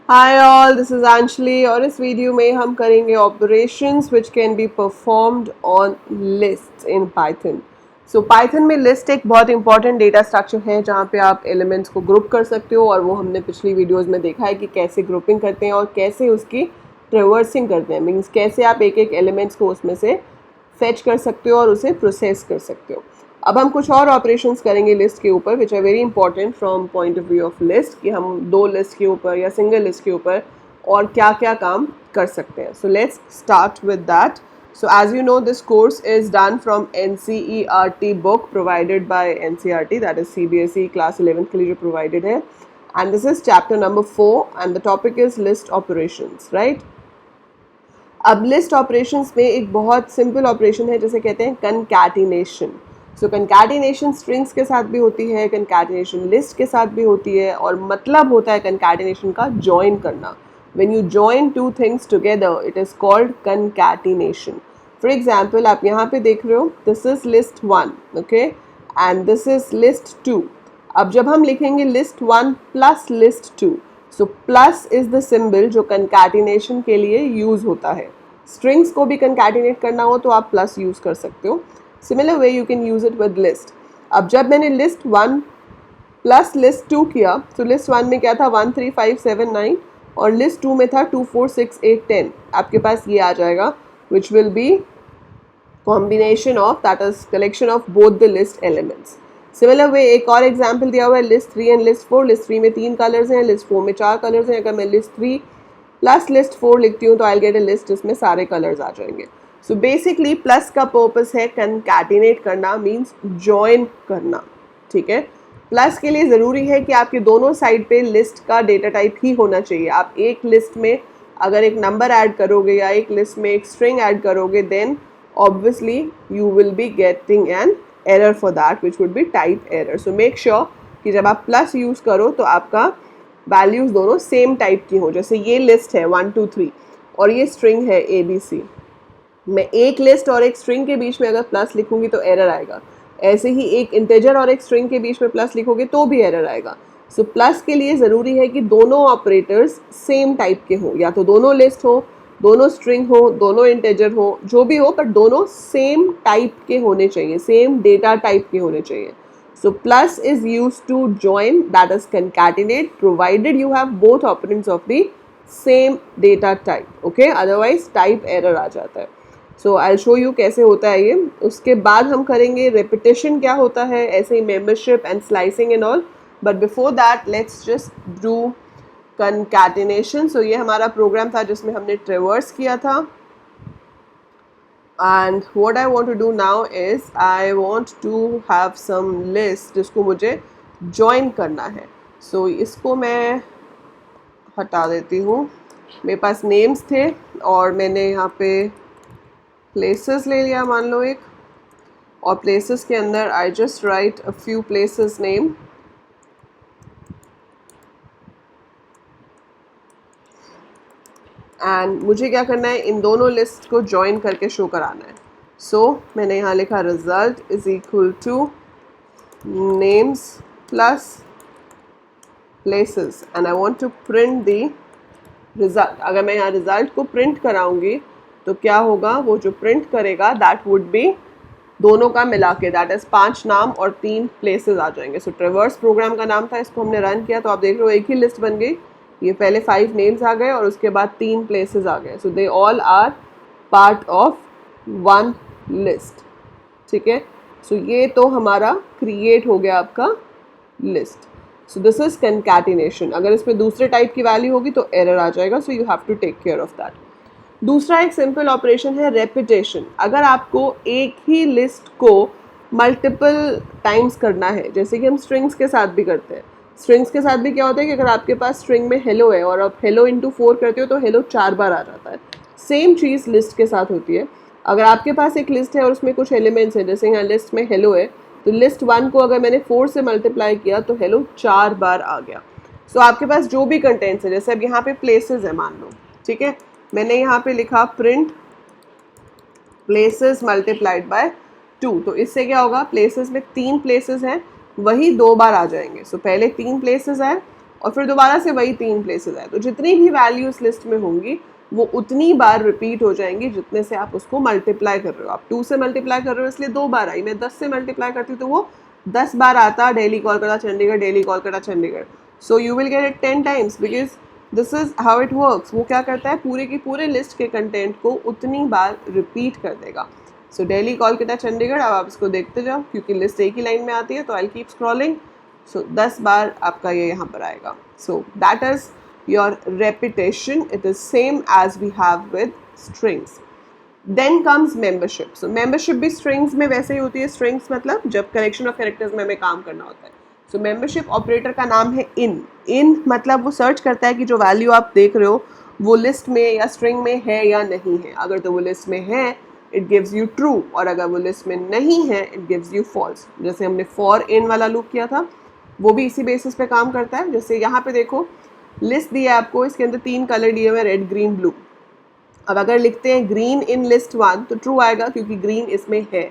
Hi all, this is Anjali और इस video में हम करेंगे operations which can be performed on list in Python. So Python में लिस्ट एक बहुत इंपॉर्टेंट डेटा स्ट्रक्चर है जहाँ पे आप एलिमेंट्स को ग्रुप कर सकते हो और वो हमने पिछली वीडियोस में देखा है कि कैसे ग्रुपिंग करते हैं और कैसे उसकी ट्रेवर्सिंग करते हैं। मीन्स कैसे आप एक एक एलिमेंट्स को उसमें से फेच कर सकते हो और उसे प्रोसेस कर सकते हो। अब हम कुछ और ऑपरेशंस करेंगे लिस्ट के ऊपर which are very important from point of view of list, कि हम दो लिस्ट के ऊपर या सिंगल लिस्ट के ऊपर और क्या क्या काम कर सकते हैं। So let's start with that. So as you know, this course is done from NCERT book provided by NCERT, that is CBSE class 11 के लिए जो provided है, and this is chapter number 4 and the topic is list operations, right? अब list operations में एक बहुत simple operation है जिसे कहते हैं कंकैटिनेशन. सो कंकैटिनेशन स्ट्रिंग्स के साथ भी होती है, कंकैटिनेशन लिस्ट के साथ भी होती है और मतलब होता है कंकैटिनेशन का जॉइन करना. When you join two things together it is called concatenation. For example आप यहाँ पे देख रहे हो, this is list 1, okay, and this is list 2. अब जब हम लिखेंगे list 1 plus list 2, so plus is the symbol जो कंकैटिनेशन के लिए यूज होता है. स्ट्रिंग्स को भी कंकैटिनेट करना हो तो आप प्लस यूज कर सकते हो. Similar way you can use it with list. अब जब मैंने लिस्ट 1 प्लस लिस्ट 2 किया तो लिस्ट 1 में क्या था 1 3 5 7 9 और लिस्ट 2 में था 2 4 6 8 10. आपके पास ये आ जाएगा which will be combination of, that is collection of both the list elements. Similar way एक और एग्जाम्पल दिया हुआ है लिस्ट 3 एंड लिस्ट 4. लिस्ट 3 में 3 कलर्स हैं, लिस्ट 4 में 4 कलर्स हैं. अगर मैं लिस्ट 3 प्लस लिस्ट 4 लिखती हूँ तो आई गेट ए लिस्ट जिसमें सारे कलर्स आ जाएंगे. सो बेसिकली प्लस का पर्पस है कंकैटिनेट करना, मीन्स जॉइन करना. ठीक है, प्लस के लिए ज़रूरी है कि आपके दोनों साइड पे लिस्ट का डेटा टाइप ही होना चाहिए. आप एक लिस्ट में अगर एक नंबर ऐड करोगे या एक लिस्ट में एक स्ट्रिंग ऐड करोगे then obviously you will be getting an error for that which would be type error. So make sure कि जब आप प्लस यूज़ करो तो आपका वैल्यूज़ दोनों सेम टाइप की हो. जैसे ये लिस्ट है 1 2 3 और ये स्ट्रिंग है ABC. मैं एक लिस्ट और एक स्ट्रिंग के बीच में अगर प्लस लिखूंगी तो एरर आएगा. ऐसे ही एक इंटीजर और एक स्ट्रिंग के बीच में प्लस लिखोगे तो भी एरर आएगा. सो प्लस के लिए ज़रूरी है कि दोनों ऑपरेटर्स सेम टाइप के हो, या तो दोनों लिस्ट हो, दोनों स्ट्रिंग हो, दोनों इंटीजर हो, जो भी हो, बट दोनों सेम टाइप के होने चाहिए, सेम डेटा टाइप के होने चाहिए. So plus is use to join, that is concatenate, provided you have both operands of the same data type. Okay, otherwise type error आ जाता है. So I will show you कैसे होता है ये. उसके बाद हम करेंगे रेपिटेशन क्या होता है, ऐसे ही membership and slicing and all. But before that let's just do concatenation. So ये हमारा प्रोग्राम था जिसमें हमने ट्रेवर्स किया था. And what I want to do now is I want to have some list जिसको मुझे जॉइन करना है. सो इसको मैं हटा देती हूँ. मेरे पास नेम्स थे और मैंने यहाँ पे प्लेसेस ले लिया मान लो एक, और प्लेसेस के अंदर I just right a few places name. And मुझे क्या करना है, इन दोनों लिस्ट को ज्वाइन करके शो कराना है. सो मैंने यहाँ लिखा result is equal to names plus places and I want to print the result. अगर मैं यहाँ रिजल्ट को प्रिंट कराऊंगी तो क्या होगा, वो जो प्रिंट करेगा दैट वुड बी दोनों का मिला के, दैट इज 5 नाम और 3 प्लेसेस आ जाएंगे. सो ट्रेवर्स प्रोग्राम का नाम था, इसको हमने रन किया तो आप देख रहे हो एक ही लिस्ट बन गई. ये पहले 5 नेम्स आ गए और उसके बाद 3 प्लेसेस आ गए. So they all are part of 1 list. ठीक है, सो ये तो हमारा क्रिएट हो गया आपका list. So this is concatenation. अगर इसमें दूसरे टाइप की वैल्यू होगी तो एरर आ जाएगा. So you have to take care of that. दूसरा एक सिंपल ऑपरेशन है रेपिटेशन. अगर आपको एक ही लिस्ट को मल्टीपल टाइम्स करना है, जैसे कि हम स्ट्रिंग्स के साथ भी करते हैं. स्ट्रिंग्स के साथ भी क्या होता है कि अगर आपके पास स्ट्रिंग में हेलो है और आप हेलो इंटू 4 करते हो तो हेलो 4 बार आ जाता है. सेम चीज़ लिस्ट के साथ होती है. अगर आपके पास एक लिस्ट है और उसमें कुछ एलिमेंट्स हैं, जैसे यहाँ लिस्ट में हेलो है, तो लिस्ट 1 को अगर मैंने 4 से मल्टीप्लाई किया तो हेलो 4 बार आ गया. सो आपके पास जो भी कंटेंट्स है, जैसे अब यहाँ पे प्लेसेस है मान लो, ठीक है, मैंने यहाँ पे लिखा प्रिंट प्लेसेस मल्टीप्लाइड बाय 2. तो इससे क्या होगा, प्लेसेस में 3 प्लेसेस हैं, वही 2 बार आ जाएंगे. सो पहले 3 प्लेसेस आए और फिर दोबारा से वही 3 प्लेसेस आए, तो जितनी भी वैल्यू इस लिस्ट में होंगी वो उतनी बार रिपीट हो जाएंगी जितने से आप उसको मल्टीप्लाई कर रहे हो। आप 2 से मल्टीप्लाई कर रहे हो इसलिए 2 बार आई, मैं 10 से मल्टीप्लाई करती हूँ तो वो 10 बार आता, daily Kolkata Chandigarh, daily Kolkata Chandigarh. So you will get it 10 times because this is how it works. वो क्या करता है, पूरे की पूरे लिस्ट के कंटेंट को उतनी बार रिपीट कर देगा। सो डेली कोलकाता चंडीगढ़, अब आप इसको देखते जाओ क्योंकि लिस्ट एक ही लाइन में आती है, तो आई कीप स्क्रॉलिंग। सो 10 बार आपका ये यहाँ पर आएगा। So that is your repetition. It is same as we have with strings. Then comes membership. So membership भी strings में वैसे ही होती है। strings मतलब जब collection of characters में हमें काम करना होता है। So membership operator का नाम है in. in मतलब वो search करता है कि जो value आप देख रहे हो वो list में या string में है या नहीं है। अगर तो वो list में है it gives you true, और अगर वो list में नहीं है it gives you false। जैसे हमने for in वाला loop किया था वो भी इसी बेसिस पे काम करता है। जैसे यहाँ पे देखो लिस्ट दी है आपको, इसके अंदर 3 कलर दिए हुए, रेड ग्रीन ब्लू। अब अगर लिखते हैं ग्रीन इन लिस्ट 1 तो ट्रू आएगा क्योंकि ग्रीन इसमें है,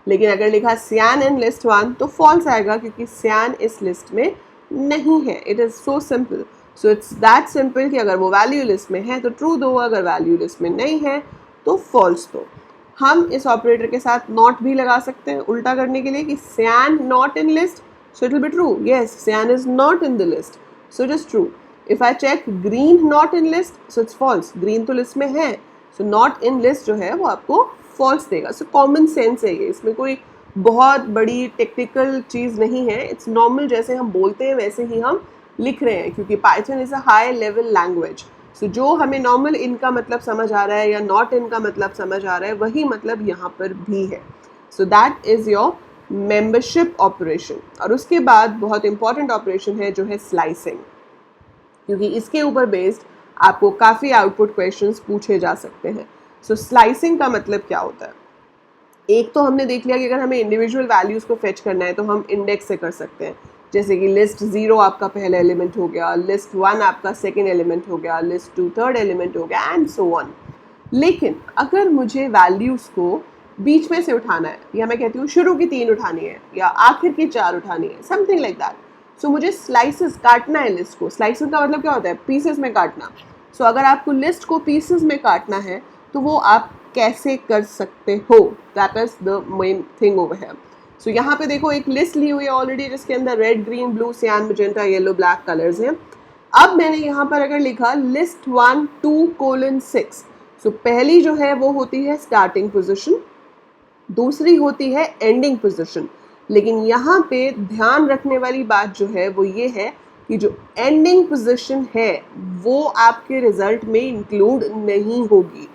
लेकिन अगर लिखा सियान इन लिस्ट 1 तो फॉल्स आएगा क्योंकि सियान इस लिस्ट में नहीं है। It is so simple. So it's that simple कि अगर वो वैल्यू लिस्ट में है तो ट्रू दो, अगर वैल्यू लिस्ट में नहीं है तो फॉल्स दो। हम इस ऑपरेटर के साथ नॉट भी लगा सकते हैं उल्टा करने के लिए कि cyan not in list, so it will be true. Yes, cyan is not in the list, so it is true. If I check green not in list, so it's false. Green तो list में है, so not in list जो है वो आपको false देगा। So common sense है ये, इसमें कोई बहुत बड़ी टेक्निकल चीज़ नहीं है। It's normal, जैसे हम बोलते हैं वैसे ही हम लिख रहे हैं क्योंकि Python is a high level language. So जो हमें normal in का मतलब समझ आ रहा है या not in का मतलब समझ आ रहा है वही मतलब यहाँ पर भी है। So that is your membership operation। और उसके बाद बहुत important operation है जो है slicing, क्योंकि इसके ऊपर बेस्ड आपको काफ़ी आउटपुट क्वेश्चंस पूछे जा सकते हैं। सो स्लाइसिंग का मतलब क्या होता है, एक तो हमने देख लिया कि अगर हमें इंडिविजुअल वैल्यूज़ को फेच करना है तो हम इंडेक्स से कर सकते हैं। जैसे कि लिस्ट 0 आपका पहला एलिमेंट हो गया, लिस्ट 1 आपका सेकेंड एलिमेंट हो गया, लिस्ट 2 थर्ड एलिमेंट हो गया एंड सो ऑन। लेकिन अगर मुझे वैल्यूज़ को बीच में से उठाना है, या मैं कहती हूँ शुरू की 3 उठानी है या आखिर की 4 उठानी है, समथिंग लाइक दैट, सो मुझे स्लाइसेस काटना है लिस्ट को। स्लाइसेस का मतलब क्या होता है, पीसेस में काटना। सो अगर आपको लिस्ट को पीसेस में काटना है तो वो आप कैसे कर सकते हो, that is the main thing over here. So यहाँ पे देखो एक लिस्ट ली हुई है ऑलरेडी जिसके अंदर रेड ग्रीन ब्लू सियान मैजेंटा येलो ब्लैक कलर्स हैं। अब मैंने यहाँ पर अगर लिखा लिस्ट 1 2:6, सो पहली जो है वो होती है स्टार्टिंग पोजिशन, दूसरी होती है एंडिंग पोजिशन। लेकिन यहाँ पे ध्यान रखने वाली बात जो है वो ये है कि जो एंडिंग पोजीशन है वो आपके रिजल्ट में इंक्लूड नहीं होगी।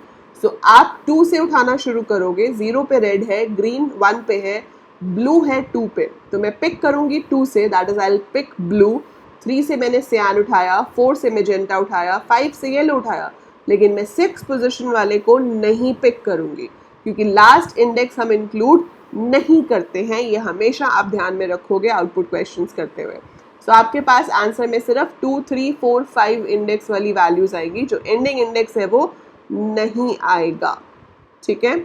सो आप 2 से उठाना शुरू करोगे, 0 पे रेड है, ग्रीन 1 पे है, ब्लू है 2 पे, तो मैं पिक करूँगी 2 से, that is I will pick blue. 3 से मैंने सियान उठाया, 4 से मैजेंटा उठाया, 5 से येलो उठाया, लेकिन मैं 6 पोजीशन वाले को नहीं पिक करूँगी क्योंकि लास्ट इंडेक्स हम इंक्लूड नहीं करते हैं। ये हमेशा आप ध्यान में रखोगे आउटपुट क्वेश्चंस करते हुए। सो आपके पास आंसर में सिर्फ 2 3 4 5 इंडेक्स वाली वैल्यूज आएगी, जो एंडिंग इंडेक्स है वो नहीं आएगा। ठीक है,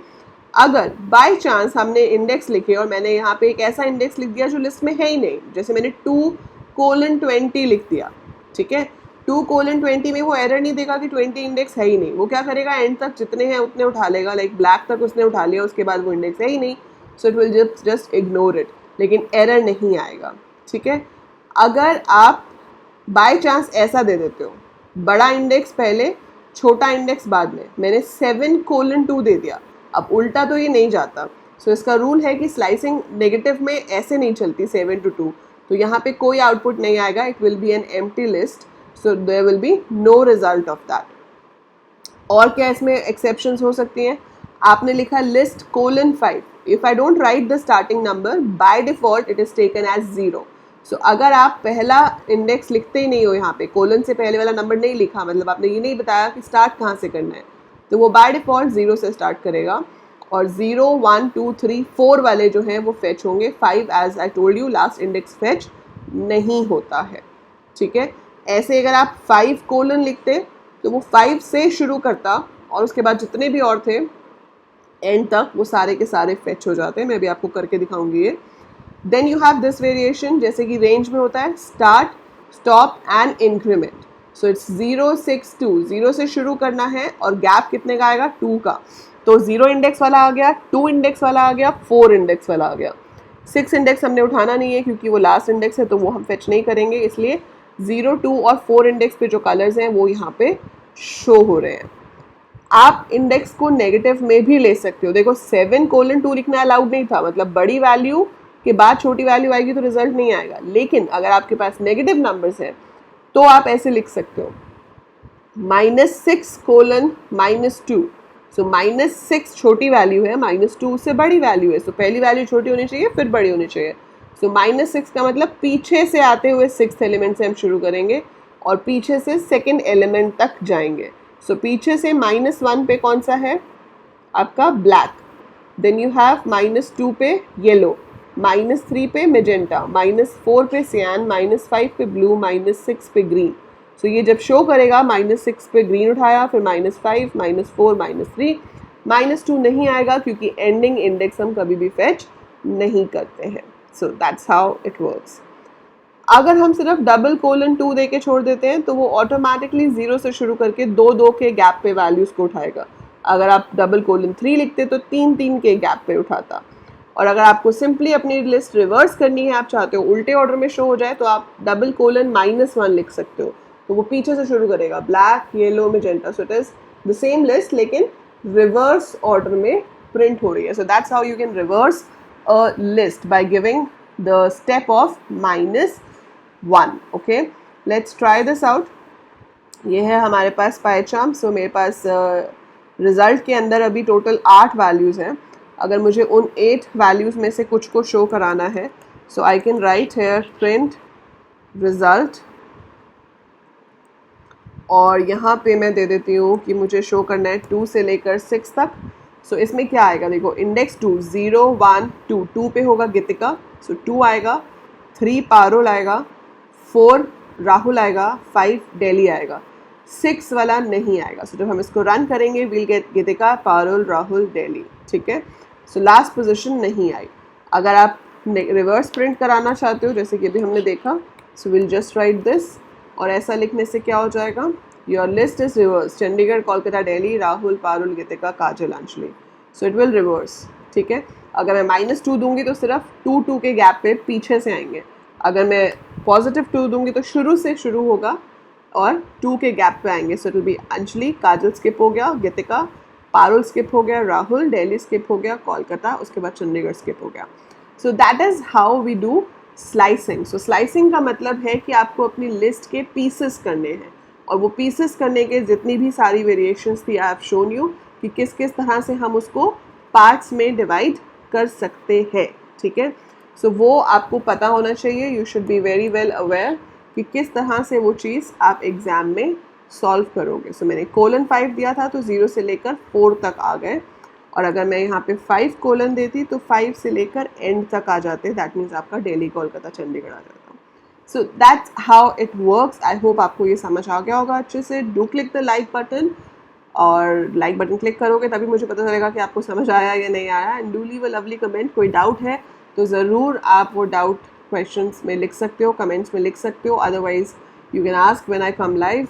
अगर बाय चांस हमने इंडेक्स लिखे और मैंने यहाँ पे एक ऐसा इंडेक्स लिख दिया जो लिस्ट में है ही नहीं, जैसे मैंने 2:20 लिख दिया, ठीक है, 2:20 में वो एरर नहीं देगा कि 20 इंडेक्स है ही नहीं। वो क्या करेगा, एंड तक जितने हैं उतने उठा लेगा, लाइक ब्लैक तक उसने उठा लिया, उसके बाद वो इंडेक्स है ही नहीं, सो it will just ignore it, लेकिन एरर नहीं आएगा। ठीक है, अगर आप बाय चांस ऐसा दे देते हो, बड़ा इंडेक्स पहले छोटा इंडेक्स बाद में, मैंने 7:2 दे दिया, अब उल्टा तो ये नहीं जाता। सो इसका रूल है कि स्लाइसिंग नेगेटिव में ऐसे नहीं चलती 7 to 2, तो यहाँ पे कोई आउटपुट नहीं आएगा, it will be an empty list, so there will be no result of that. और क्या इसमें एक्सेप्शंस हो सकती हैं, आपने लिखा list 5, if I don't write the starting number by default it is taken as 0। So अगर आप पहला इंडेक्स लिखते ही नहीं हो, यहाँ पे कोलन से पहले वाला नंबर नहीं लिखा, मतलब आपने ये नहीं बताया कि स्टार्ट कहाँ से करना है, तो वो बाय डिफॉल्ट 0 से स्टार्ट करेगा, और 0 1 2 3 4 वाले जो हैं वो फेच होंगे। 5 as I told you last index fetch नहीं होता है। ठीक है, ऐसे अगर आप 5 कोलन लिखते तो वो 5 से शुरू करता और उसके बाद जितने भी और थे एंड तक वो सारे के सारे फेच हो जाते हैं। मैं भी आपको करके दिखाऊंगी ये। Then you have this variation, जैसे कि रेंज में होता है start stop and increment. So it's 0 6 2, 0 से शुरू करना है और गैप कितने का आएगा 2 का। तो 0 इंडेक्स वाला आ गया, 2 इंडेक्स वाला आ गया, 4 इंडेक्स वाला आ गया। 6 इंडेक्स हमने उठाना नहीं है क्योंकि वो लास्ट इंडेक्स है, तो वो हम फेच नहीं करेंगे, इसलिए 0 2 और 4 इंडेक्स पे जो कलर्स हैं वो यहाँ पे शो हो रहे हैं। आप इंडेक्स को नेगेटिव में भी ले सकते हो। देखो 7:2 लिखना अलाउड नहीं था, मतलब बड़ी वैल्यू के बाद छोटी वैल्यू आएगी तो रिजल्ट नहीं आएगा। लेकिन अगर आपके पास नेगेटिव नंबर्स हैं तो आप ऐसे लिख सकते हो -6:-2। सो -6 छोटी वैल्यू है, -2 उससे बड़ी वैल्यू है, सो पहली वैल्यू छोटी होनी चाहिए फिर बड़ी होनी चाहिए। सो -6 का मतलब पीछे से आते हुए 6th एलिमेंट से हम शुरू करेंगे और पीछे से 2nd एलिमेंट तक जाएंगे। सो पीछे से -1 पे कौन सा है आपका ब्लैक, देन यू हैव -2 पे येलो, -3 पे मेजेंटा, -4 पे सियान, -5 पे ब्लू, -6 पे ग्रीन। सो ये जब शो करेगा -6 पे ग्रीन उठाया, फिर -5, -4, -3, -2 नहीं आएगा क्योंकि एंडिंग इंडेक्स हम कभी भी फेच नहीं करते हैं। So that's how it works. अगर हम सिर्फ $2 दे के छोड़ देते हैं तो वो ऑटोमेटिकली 0 से शुरू करके 2 के गैप पे वैल्यूज़ को उठाएगा। अगर आप $3 लिखते तो 3 के गैप पे उठाता। और अगर आपको सिंपली अपनी लिस्ट रिवर्स करनी है, आप चाहते हो उल्टे ऑर्डर में शो हो जाए, तो आप $-1 लिख सकते हो, तो वो पीछे से शुरू करेगा black yellow magenta. So it is the same list लेकिन रिवर्स ऑर्डर में प्रिंट हो रही है। So that's how you can reverse a list by giving the step of -1। Okay, let's try this out. ये है हमारे पास पाइचार्म। सो मेरे पास रिजल्ट के अंदर अभी टोटल 8 वैल्यूज़ हैं। अगर मुझे उन 8 वैल्यूज़ में से कुछ को शो कराना है, so I can write here print result, और यहाँ पे मैं दे देती हूँ कि मुझे शो करना है 2 से लेकर 6 तक। सो इसमें क्या आएगा, देखो इंडेक्स 2 0 1 2, 2 पे होगा गीतिका, सो 2 आएगा, 3 पारुल आएगा, 4 राहुल आएगा, 5 डेली आएगा, 6 वाला नहीं आएगा। सो जब हम इसको रन करेंगे will get Geetika Parul Rahul daily. ठीक है, सो लास्ट पोजीशन नहीं आई। अगर आप रिवर्स प्रिंट कराना चाहते हो जैसे कि अभी हमने देखा, so will just right this, और ऐसा लिखने से क्या हो जाएगा, your list is reverse Chandigarh Kolkata Delhi Rahul Parul Geetika Kajal Anjali. So it will reverse. ठीक है, अगर मैं -2 दूंगी तो सिर्फ 2 के गैप पे पीछे से आएंगे। अगर मैं +2 दूंगी तो शुरू से शुरू होगा और 2 के गैप पे आएंगे। सो it will B Anjali, Kajal skip हो गया, गीतिका, पारुल स्किप हो गया, राहुल, दिल्ली स्किप हो गया, कोलकाता, उसके बाद चंडीगढ़ स्किप हो गया। So that is how we do slicing. So slicing का मतलब है कि आपको अपनी लिस्ट के पीसेस करने हैं, और वो पीसेस करने के जितनी भी सारी वेरिएशंस थी आई हैव शोन यू कि किस किस तरह से हम उसको पार्ट्स में डिवाइड कर सकते हैं। ठीक है, सो वो आपको पता होना चाहिए, you should be very well aware कि किस तरह से वो चीज़ आप एग्ज़ाम में सॉल्व करोगे। सो मैंने :5 दिया था तो 0 से लेकर 4 तक आ गए, और अगर मैं यहाँ पे 5 कोलन देती तो 5 से लेकर एंड तक आ जाते, दैट मीन्स आपका दिल्ली कोलकाता चंडीगढ़ आ जाता। So that's how it works. I hope आपको ये समझ आ गया होगा अच्छे से। Do click the like button, और लाइक बटन क्लिक करोगे तभी मुझे पता चलेगा कि आपको समझ आया या नहीं आया। And do leave a lovely comment. कोई डाउट है तो ज़रूर आप वो डाउट क्वेश्चंस में लिख सकते हो, कमेंट्स में लिख सकते हो, otherwise you can ask when I come live.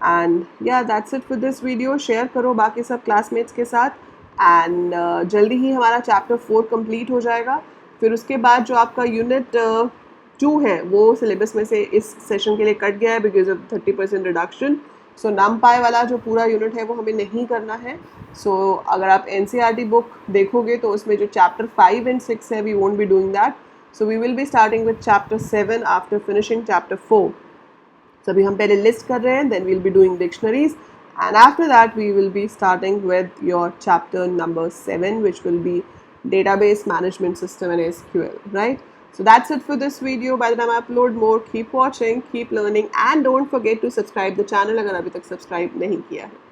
And yeah that's it for this video. Share करो बाकी सब क्लासमेट्स के साथ, एंड जल्दी ही हमारा चैप्टर 4 कंप्लीट हो जाएगा। फिर उसके बाद जो आपका यूनिट 2 है वो सिलेबस में से इस सेशन के लिए कट गया है because of 30% reduction. So NumPy वाला जो पूरा यूनिट है वो हमें नहीं करना है। सो अगर आप NCERT बुक देखोगे तो उसमें जो चैप्टर 5 एंड 6 है, we won't be doing that. So we will be starting with chapter 7 after finishing chapter 4। So अभी हम पहले लिस्ट कर रहे हैं, then we'll be doing dictionaries, and after that we will be starting with your chapter number 7, which will be database management system and SQL, right? So that's it for this video. By the time I upload more, keep watching, keep learning, and don't forget to subscribe the channel अगर अभी तक subscribe नहीं किया है।